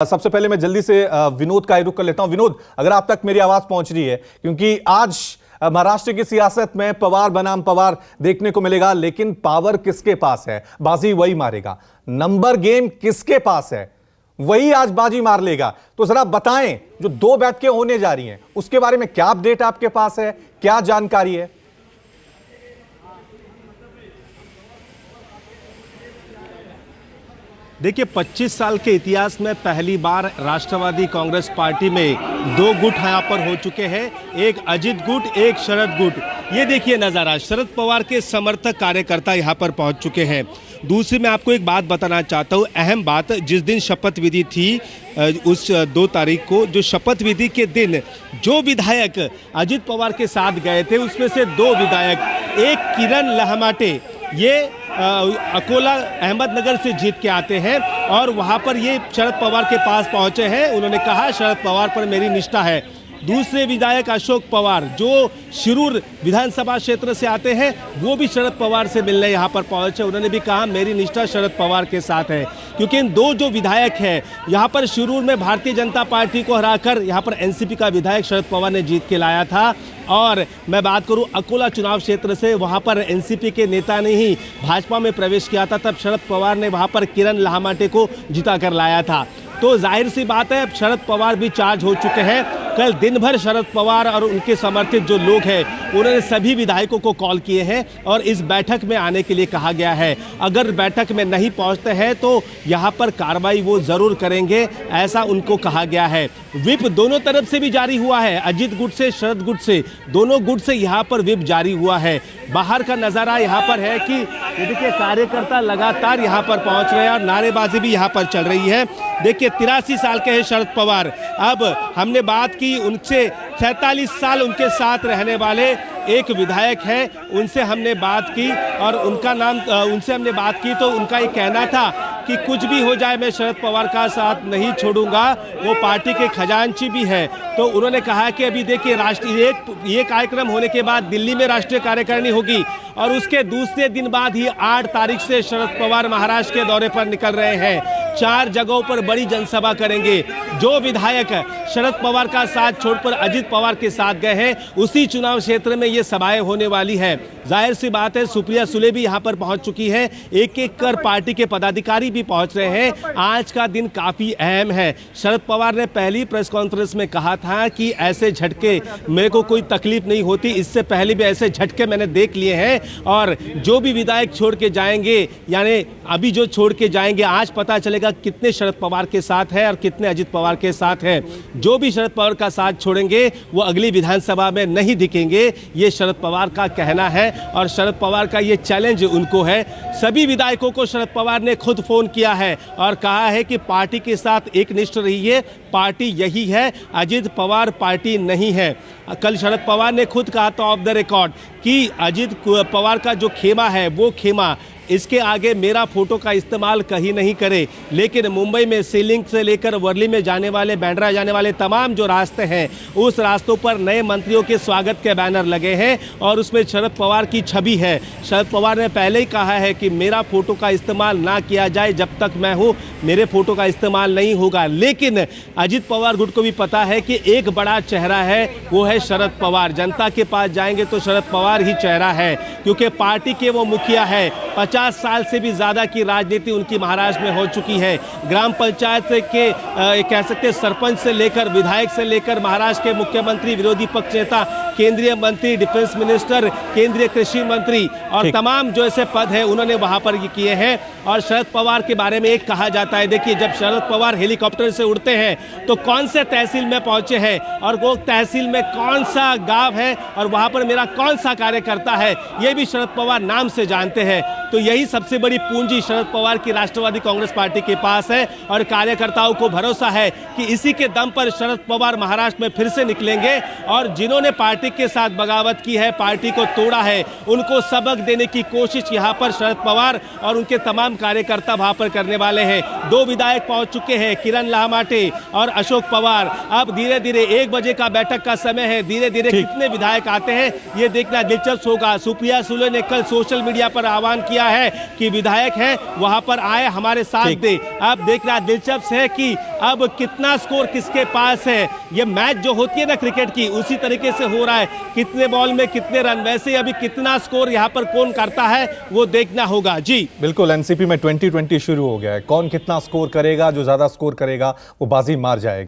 सबसे पहले मैं जल्दी से विनोद का रुख कर लेता हूं। विनोद, अगर आप तक मेरी आवाज पहुंच रही है, क्योंकि आज महाराष्ट्र की सियासत में पवार बनाम पवार देखने को मिलेगा, लेकिन पावर किसके पास है बाजी वही मारेगा। नंबर गेम किसके पास है वही आज बाजी मार लेगा। तो जरा बताएं, जो दो बैठकें होने जा रही हैं उसके बारे में क्या अपडेट आपके पास है, क्या जानकारी है? देखिए, 25 साल के इतिहास में पहली बार राष्ट्रवादी कांग्रेस पार्टी में दो गुट यहाँ पर हो चुके हैं, एक अजित गुट, एक शरद गुट। ये देखिए नज़ारा, शरद पवार के समर्थक कार्यकर्ता यहाँ पर पहुँच चुके हैं। दूसरी मैं आपको एक बात बताना चाहता हूँ, अहम बात, जिस दिन शपथ विधि थी उस 2 तारीख को, जो शपथ विधि के दिन जो विधायक अजित पवार के साथ गए थे उसमें से 2 विधायक, एक किरण लहमाटे, ये अकोला अहमदनगर से जीत के आते हैं और वहां पर ये शरद पवार के पास पहुंचे हैं। उन्होंने कहा शरद पवार पर मेरी निष्ठा है। दूसरे विधायक अशोक पवार जो शिरूर विधानसभा क्षेत्र से आते हैं, वो भी शरद पवार से मिलने यहाँ पर पहुंचे। उन्होंने भी कहा मेरी निष्ठा शरद पवार के साथ है, क्योंकि इन 2 जो विधायक हैं यहाँ पर शिरूर में भारतीय जनता पार्टी को हराकर यहाँ पर एनसीपी का विधायक शरद पवार ने जीत के लाया था। और मैं बात करूं अकोला चुनाव क्षेत्र से, वहां पर एनसीपी के नेता ने ही भाजपा में प्रवेश किया था, तब शरद पवार ने वहां पर किरण लहमाटे को जिता कर लाया था। तो जाहिर सी बात है, अब शरद पवार भी चार्ज हो चुके हैं। कल दिन भर शरद पवार और उनके समर्थित जो लोग हैं उन्होंने सभी विधायकों को कॉल किए हैं और इस बैठक में आने के लिए कहा गया है। अगर बैठक में नहीं पहुंचते हैं तो यहाँ पर कार्रवाई वो जरूर करेंगे, ऐसा उनको कहा गया है। विप दोनों तरफ से भी जारी हुआ है, अजित गुट से, शरद गुट से, दोनों गुट से यहाँ पर विप जारी हुआ है। बाहर का नज़ारा यहाँ पर है कि देखिए कार्यकर्ता लगातार यहाँ पर पहुँच रहे हैं और नारेबाजी भी यहाँ पर चल रही है। देखिए 83 साल के हैं शरद पवार। अब हमने बात की उनसे, 47 साल उनके साथ रहने वाले एक विधायक हैं, उनसे हमने बात की और उनका नाम, उनसे हमने बात की तो उनका ये कहना था कि कुछ भी हो जाए मैं शरद पवार का साथ नहीं छोड़ूंगा। वो पार्टी के खजांची भी है। तो उन्होंने कहा कि अभी देखिए राष्ट्रीय ये कार्यक्रम होने के बाद दिल्ली में राष्ट्रीय कार्यकारिणी होगी और उसके दूसरे दिन बाद ही 8 तारीख से शरद पवार महाराष्ट्र के दौरे पर निकल रहे हैं। 4 जगहों पर बड़ी जनसभा करेंगे। जो विधायक शरद पवार का साथ छोड़कर अजित पवार के साथ गए हैं, उसी चुनाव क्षेत्र में ये सभाएं होने वाली है। जाहिर सी बात है, सुप्रिया सुले भी यहाँ पर पहुँच चुकी है, एक-एक कर पार्टी के पदाधिकारी भी पहुँच रहे हैं। आज का दिन काफ़ी अहम है। शरद पवार ने पहली प्रेस कॉन्फ्रेंस में कहा था कि ऐसे झटके मेरे को कोई तकलीफ नहीं होती, इससे पहले भी ऐसे झटके मैंने देख लिए हैं और जो भी विधायक छोड़ के जाएंगे, यानी अभी जो छोड़ के जाएंगे, आज पता चलेगा कितने शरद पवार के साथ है और कितने अजित पवार के साथ है। जो भी शरद पवार का साथ छोड़ेंगे वो अगली विधानसभा में नहीं दिखेंगे, ये शरद पवार का कहना है और शरद पवार का ये चैलेंज उनको है। सभी विधायकों को शरद पवार ने खुद फोन किया है और कहा है कि पार्टी के साथ एकनिष्ठ रहिए, पार्टी यही है, अजित पवार पार्टी नहीं है। कल शरद पवार ने खुद कहा था ऑफ द रिकॉर्ड कि अजित पवार का जो खेमा है वो खेमा, इसके आगे मेरा फोटो का इस्तेमाल कहीं नहीं करे। लेकिन मुंबई में सीलिंग से लेकर वर्ली में जाने वाले, बैंड्रा जाने वाले तमाम जो रास्ते हैं, उस रास्तों पर नए मंत्रियों के स्वागत के बैनर लगे हैं और उसमें शरद पवार की छवि है। शरद पवार ने पहले ही कहा है कि मेरा फोटो का इस्तेमाल ना किया जाए, जब तक मैं हूँ मेरे फोटो का इस्तेमाल नहीं होगा। लेकिन अजित पवार गुट को भी पता है कि एक बड़ा चेहरा है, वो है शरद पवार। जनता के पास जाएंगे तो शरद पवार ही चेहरा है, क्योंकि पार्टी के वो मुखिया है। 50 साल से भी ज़्यादा की राजनीति उनकी महाराष्ट्र में हो चुकी है। ग्राम पंचायत के कह सकते हैं सरपंच से लेकर, विधायक से लेकर, महाराष्ट्र के मुख्यमंत्री, विरोधी पक्ष नेता, केंद्रीय मंत्री, डिफेंस मिनिस्टर, केंद्रीय कृषि मंत्री और तमाम जो ऐसे पद है उन्होंने वहां पर ये किए हैं। और शरद पवार के बारे में एक कहा जाता है, देखिए जब शरद पवार हेलीकॉप्टर से उड़ते हैं तो कौन से तहसील में पहुंचे हैं और वो तहसील में कौन सा गाँव है और वहां पर मेरा कौन सा कार्यकर्ता है, ये भी शरद पवार नाम से जानते हैं। तो यही सबसे बड़ी पूंजी शरद पवार की राष्ट्रवादी कांग्रेस पार्टी के पास है और कार्यकर्ताओं को भरोसा है कि इसी के दम पर शरद पवार महाराष्ट्र में फिर से निकलेंगे और जिन्होंने पार्टी प्रतीक के साथ बगावत की है, पार्टी को तोड़ा है, उनको सबक देने की कोशिश यहां पर शरद पवार और उनके तमाम कार्यकर्ता वहां पर करने वाले हैं। 2 विधायक पहुंच चुके हैं, किरण लामाटे और अशोक पवार। अब धीरे धीरे 1 बजे का बैठक का समय है, धीरे धीरे कितने विधायक आते हैं ये देखना दिलचस्प होगा। सुप्रिया सुले ने कल सोशल मीडिया पर आह्वान किया है कि विधायक हैं वहां पर आए, हमारे साथ दे। अब देखना दिलचस्प है कि अब कितना स्कोर किसके पास है। ये मैच जो होती है ना क्रिकेट की, उसी तरीके से हो रहा है, कितने बॉल में कितने रन। वैसे अभी कितना स्कोर यहां पर कौन करता है वो देखना होगा। जी बिल्कुल, एनसीपी में 2020 शुरू हो गया है, कौन कितना स्कोर करेगा, जो ज्यादा स्कोर करेगा वो बाजी मार जाएगा।